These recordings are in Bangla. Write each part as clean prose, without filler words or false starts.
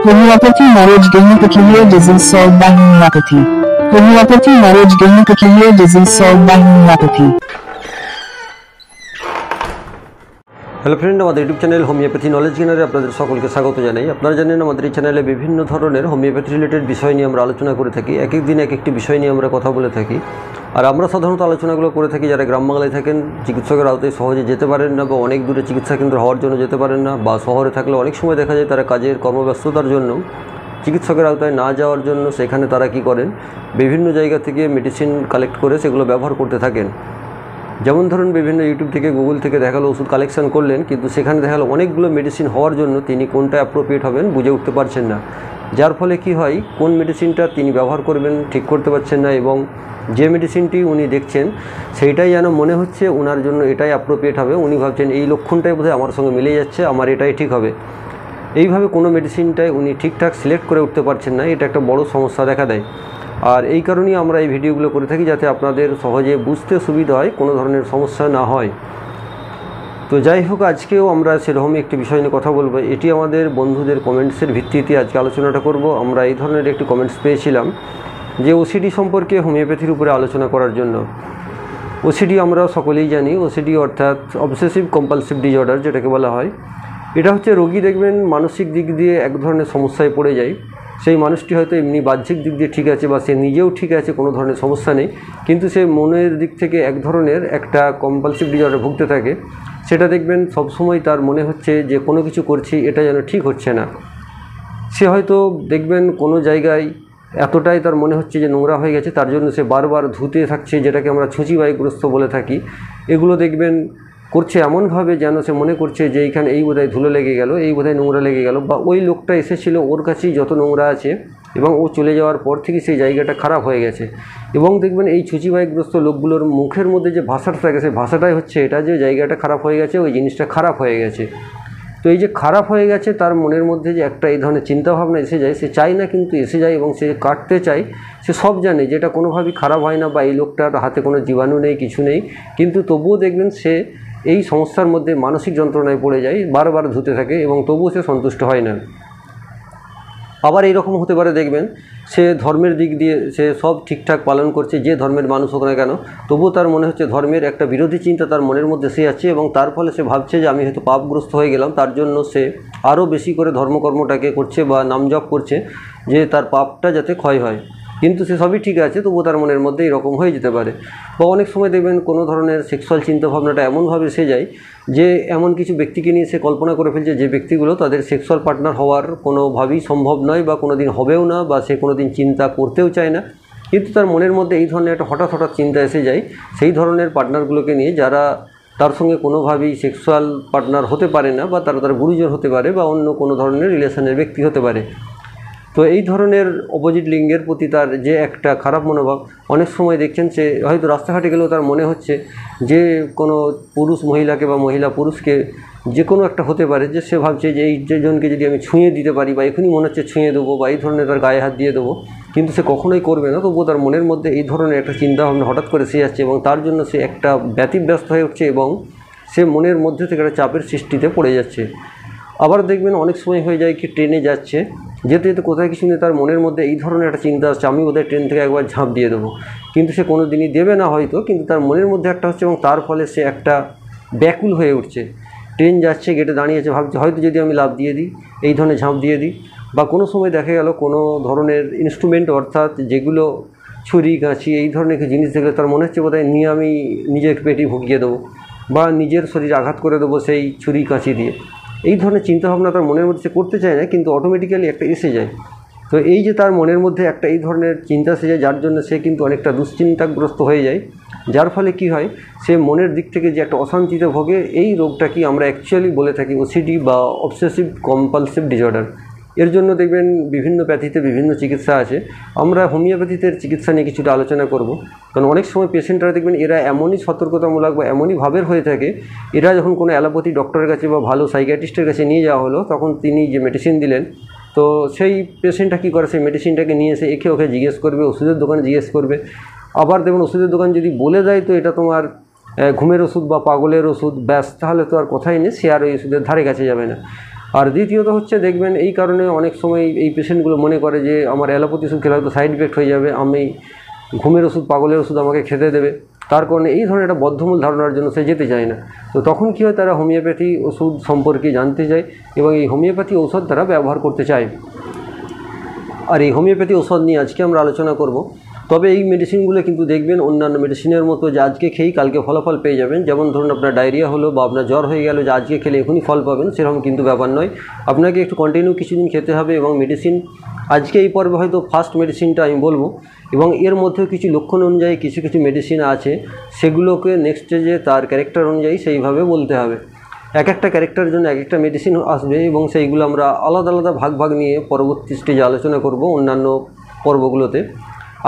Homeopathy knowledge gain to clear disease solved by homeopathy. Homeopathy knowledge gain to clear disease solved by homeopathy. Hello friend, আমাদের ইউটিউব চ্যানেল হোমিওপ্যাথি নলেজ গেনারে আপনাদের সকলকে স্বাগত জানাই। আপনারা জানেন আমাদের এই চ্যানেলে বিভিন্ন ধরনের হোমিওপ্যাথি রিলেটেড বিষয় নিয়ে আমরা আলোচনা করে থাকি। এক এক দিন এক একটি বিষয় নিয়ে আমরা কথা বলে থাকি। আর আমরা সাধারণত আলোচনাগুলো করে থাকি যারা গ্রাম বাংলায় থাকেন, চিকিৎসকের আওতায় সহজে যেতে পারেন না বা অনেক দূরে চিকিৎসা কেন্দ্র হওয়ার জন্য যেতে পারেন না, বা শহরে থাকলে অনেক সময় দেখা যায় তারা কাজের কর্মব্যস্ততার জন্য চিকিৎসকের আওতায় না যাওয়ার জন্য সেখানে তারা কি করেন, বিভিন্ন জায়গা থেকে মেডিসিন কালেক্ট করে সেগুলো ব্যবহার করতে থাকেন। যেমন ধরুন, বিভিন্ন ইউটিউব থেকে গুগল থেকে দেখালো ওষুধ কালেকশন করলেন, কিন্তু সেখানে দেখালো অনেকগুলো মেডিসিন হওয়ার জন্য তিনি কোনটা অ্যাপ্রোপ্রিয়েট হবেন বুঝে উঠতে পারছেন না। যার ফলে কি হয়, কোন মেডিসিনটা তিনি ব্যবহার করবেন ঠিক করতে পারছেন না, এবং যে মেডিসিনটি উনি দেখছেন সেইটাই যেন মনে হচ্ছে ওনার জন্য এটাই অ্যাপ্রোপ্রিয়েট হবে। উনি ভাবছেন এই লক্ষণটাই বোধহয় আমার সঙ্গে মিলে যাচ্ছে, আমার এটাই ঠিক হবে। এইভাবে কোনো মেডিসিনটাই উনি ঠিকঠাক সিলেক্ট করে উঠতে পারছেন না। এটা একটা বড় সমস্যা দেখা দেয়। আর এই কারণেই আমরা এই ভিডিওগুলো করে থাকি, যাতে আপনাদের সহজে বুঝতে সুবিধা হয়, কোনো ধরনের সমস্যা না হয়। তো যাই হোক, আজকেও আমরা সেরকমই একটি বিষয় নিয়ে কথা বলবো। এটি আমাদের বন্ধুদের কমেন্টসের ভিত্তিতে আজকে আলোচনাটা করব। আমরা এই ধরনের একটি কমেন্টস পেয়েছিলাম যে ওসিডি সম্পর্কে হোমিওপ্যাথির উপরে আলোচনা করার জন্য। ওসিডি আমরা সকলেই জানি, ওসিডি অর্থাৎ অবসেসিভ কম্পালসিভ ডিসঅর্ডার যেটাকে বলা হয়। এটা হচ্ছে রোগী দেখবেন মানসিক দিক দিয়ে এক ধরনের সমস্যায় পড়ে যায়। সেই মানুষটি হয়তো এমনি বাহ্যিক দিক দিয়ে ঠিক আছে বা সে নিজেও ঠিক আছে, কোনো ধরনের সমস্যা নেই, কিন্তু সে মনের দিক থেকে এক ধরনের একটা কম্পালসিভ ডিসঅর্ডার ভুগতে থাকে। সেটা দেখবেন সবসময় তার মনে হচ্ছে যে কোনো কিছু করছি এটা যেন ঠিক হচ্ছে না। সে হয়তো দেখবেন কোনো জায়গায় এতটাই তার মনে হচ্ছে যে নোংরা হয়ে গেছে, তার জন্য সে বারবার ধুতে থাকছে, যেটাকে আমরা ছুঁচিবায়ুগ্রস্ত বলে থাকি। এগুলো দেখবেন করছে এমনভাবে যেন সে মনে করছে যে এইখানে এই বোধহয় ধুলো লেগে গেল, এই বোধহয় নোংরা লেগে গেল, বা ওই লোকটা এসেছিল ওর কাছেই যত নোংরা আছে এবং ও চলে যাওয়ার পর থেকে সেই জায়গাটা খারাপ হয়ে গেছে। এবং দেখবেন এই ছুঁচিবায়ুগ্রস্ত লোকগুলোর মুখের মধ্যে যে ভাষাটা থাকে, সেই ভাষাটাই হচ্ছে এটা যে জায়গাটা খারাপ হয়ে গেছে, ওই জিনিসটা খারাপ হয়ে গেছে। তো এই যে খারাপ হয়ে গেছে, তার মনের মধ্যে যে একটা এই ধরনের চিন্তাভাবনা এসে যায়, সে চায় না কিন্তু এসে যায়, এবং সে কাটতে চায়। সে সব জানে যে এটা কোনোভাবেই খারাপ হয় না, বা এই লোকটার হাতে কোনো জীবাণু নেই, কিছু নেই, কিন্তু তবুও দেখবেন সে এই সমস্যার মধ্যে মানসিক যন্ত্রণায় পড়ে যায়, বারবার ধুতে থাকে এবং তবুও সে সন্তুষ্ট হয় না। আবার এইরকম হতে পারে, দেখবেন সে ধর্মের দিক দিয়ে সে সব ঠিকঠাক পালন করছে, যে ধর্মের মানুষ হোক না কেন, তবুও তার মনে হচ্ছে ধর্মের একটা বিরোধী চিন্তা তার মনের মধ্যে সে আছে, এবং তার ফলে সে ভাবছে যে আমি হয়তো পাপগ্রস্ত হয়ে গেলাম। তার জন্য সে আরও বেশি করে ধর্মকর্মটাকে করছে বা নাম জপ করছে, যে তার পাপটা যাতে ক্ষয় হয়। কিন্তু সে সবই ঠিক আছে, তবুও তার মনের মধ্যে এরকম হয়ে যেতে পারে। বা অনেক সময় দেখবেন কোনো ধরনের সেক্সুয়াল চিন্তাভাবনাটা এমনভাবে এসে যায় যে এমন কিছু ব্যক্তিকে নিয়ে সে কল্পনা করে ফেলছে যে ব্যক্তিগুলো তাদের সেক্সুয়াল পার্টনার হওয়ার কোনোভাবেই সম্ভব নয়, বা কোনো দিন হবেও না, বা সে কোনো দিন চিন্তা করতেও চায় না। কিন্তু তার মনের মধ্যে এই ধরনের একটা হঠাৎ হঠাৎ চিন্তা এসে যায় সেই ধরনের পার্টনারগুলোকে নিয়ে, যারা তার সঙ্গে কোনোভাবেই সেক্সুয়াল পার্টনার হতে পারে না, বা তার গুরুজন হতে পারে, বা অন্য কোনো ধরনের রিলেশনের ব্যক্তি হতে পারে। তো এই ধরনের অপোজিট লিঙ্গের প্রতি তার যে একটা খারাপ মনোভাব, অনেক সময় দেখছেন সে হয়তো রাস্তাঘাটে গেলেও তার মনে হচ্ছে যে কোনো পুরুষ মহিলাকে বা মহিলা পুরুষকে যে কোনো একটা হতে পারে, যে সে ভাবছে যে এই জনকে যদি আমি ছুঁয়ে দিতে পারি, বা এখনই মনে হচ্ছে ছুঁয়ে দেবো, বা এই ধরনের তার গায়ে হাত দিয়ে দেবো, কিন্তু সে কখনোই করবে না। তবুও তার মনের মধ্যে এই ধরনের একটা চিন্তাভাবনা হঠাৎ করে এসে যাচ্ছে, এবং তার জন্য সে একটা ব্যতিব্যস্ত হয়ে উঠছে, এবং সে মনের মধ্যে থেকে একটা চাপের সৃষ্টিতে পড়ে যাচ্ছে। আবার দেখবেন অনেক সময় হয়ে যায় কি, ট্রেনে যাচ্ছে, যেতে যেতে কোথায় কিছু নিয়ে তার মনের মধ্যে এই ধরনের একটা চিন্তা আসছে, আমি বোধহয় ট্রেন থেকে একবার ঝাঁপ দিয়ে দেবো, কিন্তু সে কোনো দিনই দেবে না হয়তো, কিন্তু তার মনের মধ্যে একটা হচ্ছে, এবং তার ফলে সে একটা ব্যাকুল হয়ে উঠছে। ট্রেন যাচ্ছে, গেটে দাঁড়িয়েছে, ভাবছে হয়তো যদি আমি লাফ দিয়ে দিই, এই ধরনের ঝাঁপ দিয়ে দিই। বা কোনো সময় দেখা গেল কোনো ধরনের ইনস্ট্রুমেন্ট, অর্থাৎ যেগুলো ছুরি কাঁচি এই ধরনের কিছু জিনিস দেখলে তার মনে হচ্ছে বোধহয় নিয়ে আমি নিজের পেটে ভুগিয়ে দেবো, বা নিজের শরীরে আঘাত করে দেবো সেই ছুরি কাঁচি দিয়ে। এই ধরনের চিন্তাভাবনা তার মনের মধ্যে সে করতে চায় না, কিন্তু অটোমেটিক্যালি একটা এসে যায়। তো এই যে তার মনের মধ্যে একটা এই ধরনের চিন্তা এসে যায়, যার জন্য সে কিন্তু অনেকটা দুশ্চিন্তাগ্রস্ত হয়ে যায়। যার ফলে কি হয়, সে মনের দিক থেকে যে একটা অশান্তিতে ভোগে। এই রোগটা কি আমরা অ্যাকচুয়ালি বলে থাকি ওসিডি বা অবসেসিভ কম্পালসিভ ডিসঅর্ডার। এর জন্য দেখবেন বিভিন্ন প্যাথিতে বিভিন্ন চিকিৎসা আছে। আমরা হোমিওপ্যাথিতে চিকিৎসা নিয়ে কিছুটা আলোচনা করব, কারণ অনেক সময় পেশেন্টরা দেখবেন এরা এমনই সতর্কতামূলক বা এমনই ভাবের হয়ে থাকে, এরা যখন কোনো অ্যালোপ্যাথি ডক্টরের কাছে বা ভালো সাইকিয়াট্রিস্টের কাছে নিয়ে যাওয়া হলো, তখন তিনি যে মেডিসিন দিলেন, তো সেই পেশেন্টটা কী করে, সেই মেডিসিনটাকে নিয়ে এসে একে ওকে জিজ্ঞেস করবে, ওষুধের দোকানে জিজ্ঞেস করবে। আবার দেখুন ওষুধের দোকান যদি বলে দেয় তো এটা তোমার ঘুমের ওষুধ বা পাগলের ওষুধ, ব্যাস, তাহলে তো আর কথাই নেই, সে আর ওই ওষুধের ধারে কাছে যাবে না। আর দ্বিতীয়ত হচ্ছে দেখবেন এই কারণে অনেক সময় এই পেশেন্টগুলো মনে করে যে আমার অ্যালোপ্যাথি ওষুধ খেলে হয়তো সাইড এফেক্ট হয়ে যাবে, আমি ঘুমের ওষুধ, পাগলের ওষুধ আমাকে খেতে দেবে, তার কারণে এই ধরনের একটা বদ্ধমূল ধারণার জন্য সে যেতে চায় না। তো তখন কী হয়, তারা হোমিওপ্যাথি ওষুধ সম্পর্কে জানতে চায় এবং এই হোমিওপ্যাথি ঔষধ তারা ব্যবহার করতে চায়। আর এই হোমিওপ্যাথি ওষুধ নিয়ে আজকে আমরা আলোচনা করব। তবে এই মেডিসিনগুলো কিন্তু দেখবেন অন্যান্য মেডিসিনের মতো যে আজকে খেয়েই কালকে ফলাফল পেয়ে যাবেন, যেমন ধরুন আপনার ডায়রিয়া হলো বা আপনার জ্বর হয়ে গেল যে আজকে খেলে এখনই ফল পাবেন, সেরকম কিন্তু ব্যাপার নয়। আপনাকে একটু কন্টিনিউ কিছুদিন খেতে হবে এবং মেডিসিন আজকে এই পর্বে হয়তো ফার্স্ট মেডিসিনটা আমি বলবো, এবং এর মধ্যেও কিছু লক্ষণ অনুযায়ী কিছু কিছু মেডিসিন আছে, সেগুলোকে নেক্সট স্টেজে তার ক্যারেক্টার অনুযায়ী সেইভাবে বলতে হবে। এক একটা ক্যারেক্টারের জন্য এক একটা মেডিসিন আসবে এবং সেইগুলো আমরা আলাদা আলাদা ভাগ ভাগ নিয়ে পরবর্তী স্টেজে আলোচনা করব অন্যান্য পর্বগুলোতে।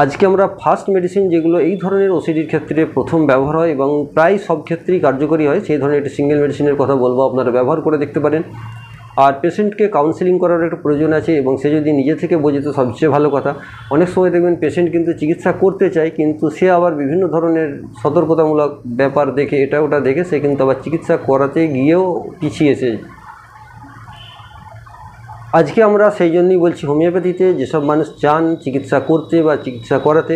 আজকে আমরা ফার্স্ট মেডিসিন যেগুলো এই ধরনের ওসিডির ক্ষেত্রে প্রথম ব্যবহার হয় এবং প্রায় সব ক্ষেত্রেই কার্যকরী হয়, সেই ধরনের একটি সিঙ্গেল মেডিসিনের কথা বলবো, আপনারা ব্যবহার করে দেখতে পারেন। আর পেশেন্টকে কাউন্সেলিং করার একটা প্রয়োজন আছে এবং সে যদি নিজে থেকে বোঝে তো সবচেয়ে ভালো কথা। অনেক সময় দেখবেন পেশেন্ট কিন্তু চিকিৎসা করতে চায়, কিন্তু সে আবার বিভিন্ন ধরনের সতর্কতামূলক ব্যাপার দেখে, এটা ওটা দেখে সে কিন্তু আবার চিকিৎসা করাতে গিয়েও পিছিয়েছে। আজকে আমরা সেই জন্যই বলছি, হোমিওপ্যাথিতে যেসব মানুষ চান চিকিৎসা করতে বা চিকিৎসা করাতে,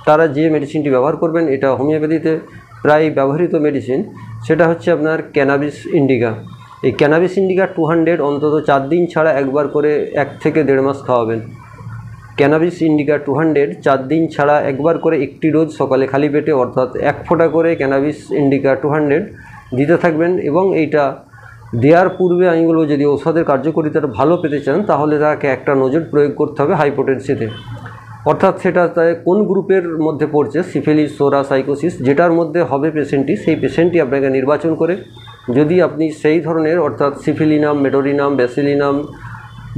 তারা যে মেডিসিনটি ব্যবহার করবেন, এটা হোমিওপ্যাথিতে প্রায় ব্যবহৃত মেডিসিন, সেটা হচ্ছে আপনার ক্যানাবিস ইন্ডিকা। এই ক্যানাবিস ইন্ডিকা 200 অন্তত 4 দিন ছাড়া একবার করে 1 থেকে 1.5 মাস খাওয়াবেন। ক্যানাবিস ইন্ডিকা 200 4 দিন ছাড়া একবার করে একটি ডোজ সকালে খালি পেটে, অর্থাৎ 1 ফোঁটা করে ক্যানাবিস ইন্ডিকা 200 দিতে থাকবেন। এবং এইটা দেওয়ার পূর্বে আমি বলবো, যদি ঔষধের কার্যকারিতাটা ভালো পেতে চান তাহলে তাকে একটা নজর প্রয়োগ করতে হবে হাইপোটেনসিতে, অর্থাৎ সেটা কোন গ্রুপের মধ্যে পড়ছে, সিফিলিস, সোরা, সাইকোসিস, যেটার মধ্যে হবে পেশেন্টটি, সেই পেশেন্টটি আপনাকে নির্বাচন করে, যদি আপনি সেই ধরনের অর্থাৎ সিফিলিনাম, মেডোরিনাম, ব্যাসিলিনাম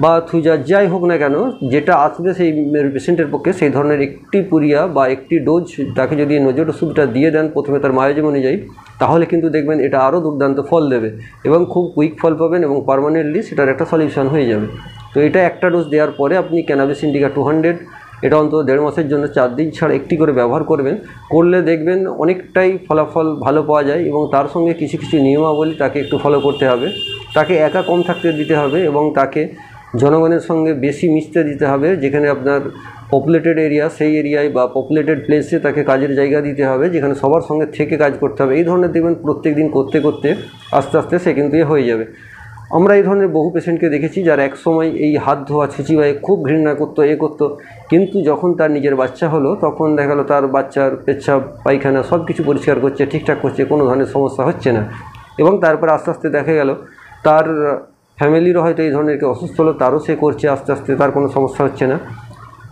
বা থুজা যাই হোক না কেন, যেটা আসবে সেই পেশেন্টের পক্ষে, সেই ধরনের একটি পুরিয়া বা একটি ডোজ তাকে যদি নজর ওষুধটা দিয়ে দেন প্রথমে তার মায়োজম অনুযায়ী, তাহলে কিন্তু দেখবেন এটা আরও দুর্দান্ত ফল দেবে এবং খুব কুইক ফল পাবেন এবং পার্মানেন্টলি সেটার একটা সলিউশন হয়ে যাবে। তো এটা একটা ডোজ দেওয়ার পরে আপনি ক্যানাবিস ইন্ডিকা 200 এটা অন্তত 1.5 মাসের জন্য 4 দিন ছাড়া একটি করে ব্যবহার করবেন। করলে দেখবেন অনেকটাই ফলাফল ভালো পাওয়া যায় এবং তার সঙ্গে কিছু কিছু নিয়মাবলী তাকে একটু ফলো করতে হবে। তাকে একা কম থাকতে দিতে হবে এবং তাকে জনগণের সঙ্গে বেশি মিশতে দিতে হবে। যেখানে আপনার পপুলেটেড এরিয়া, সেই এরিয়ায় বা পপুলেটেড প্লেসে তাকে কাজের জায়গা দিতে হবে, যেখানে সবার সঙ্গে থেকে কাজ করতে হবে। এই ধরনের দেখবেন প্রত্যেক দিন করতে করতে আস্তে আস্তে সে কিন্তু হয়ে যাবে। আমরা এই ধরনের বহু পেশেন্টকে দেখেছি যারা এক সময় এই হাত ধোয়া, ছুঁচি বায়ে খুব ঘৃণা করতো, করতো, কিন্তু যখন তার নিজের বাচ্চা হলো তখন দেখা গেলো তার বাচ্চার পেচ্ছাপ, পায়খানা সব কিছু পরিষ্কার করছে, ঠিকঠাক করছে, কোনো ধরনের সমস্যা হচ্ছে না। এবং তারপর আস্তে আস্তে দেখা গেল তার ফ্যামিলিরও হয়তো এই ধরনের কেউ অসুস্থ হলো, তারও সে করছে, আস্তে আস্তে তার কোনো সমস্যা হচ্ছে না।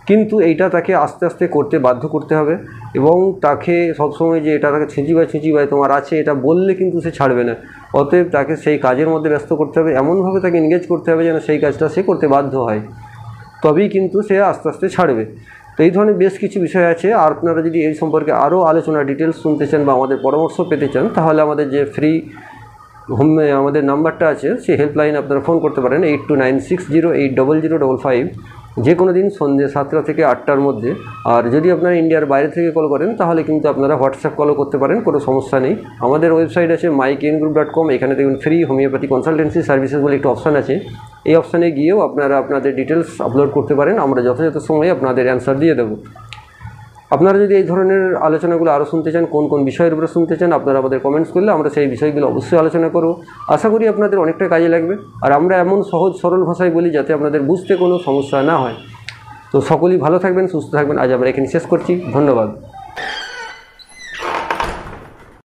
কিন্তু এইটা তাকে আস্তে আস্তে করতে বাধ্য করতে হবে এবং তাকে সবসময় যে এটা তাকে ছুঁচি বাই তোমার আছে এটা বললে কিন্তু সে ছাড়বে না। অতএব তাকে সেই কাজের মধ্যে ব্যস্ত করতে হবে, এমনভাবে তাকে এনগেজ করতে হবে যেন সেই কাজটা সে করতে বাধ্য হয়, তবেই কিন্তু সে আস্তে আস্তে ছাড়বে। তো এই ধরনের বেশ কিছু বিষয় আছে। আর আপনারা যদি এই সম্পর্কে আরও আলোচনা ডিটেলস শুনতে চান বা আমাদের পরামর্শ পেতে চান, তাহলে আমাদের যে ফ্রি আমাদের নাম্বারটা আছে সেই হেল্পলাইনে আপনারা ফোন করতে পারেন 8296080055, যে কোনো দিন সন্ধ্যে 7টা থেকে 8টার মধ্যে। আর যদি আপনারা ইন্ডিয়ার বাইরে থেকে কল করেন তাহলে কিন্তু আপনারা হোয়াটসঅ্যাপ কলও করতে পারেন, কোনো সমস্যা নেই। আমাদের ওয়েবসাইট আছে mykngroup.com, এখানে দেখুন ফ্রি হোমিওপ্যাথি কনসালটেন্সি সার্ভিসেস বলে একটি অপশান আছে। এই অপশানে গিয়েও আপনারা আপনাদের ডিটেলস আপলোড করতে পারেন, আমরা যথাযথ সময়ে আপনাদের অ্যান্সার দিয়ে দেবো। আপনারা যদি এই ধরনের আলোচনাগুলো আরও শুনতে চান, কোন কোন বিষয়ের উপরে শুনতে চান, আপনারা আমাদের কমেন্টস করলে আমরা সেই বিষয়গুলো অবশ্যই আলোচনা করব। আশা করি আপনাদের অনেকটা কাজে লাগবে। আর আমরা এমন সহজ সরল ভাষায় বলি যাতে আপনাদের বুঝতে কোনো সমস্যা না হয়। তো সকলেই ভালো থাকবেন, সুস্থ থাকবেন। আজ আমরা এখানে শেষ করছি। ধন্যবাদ।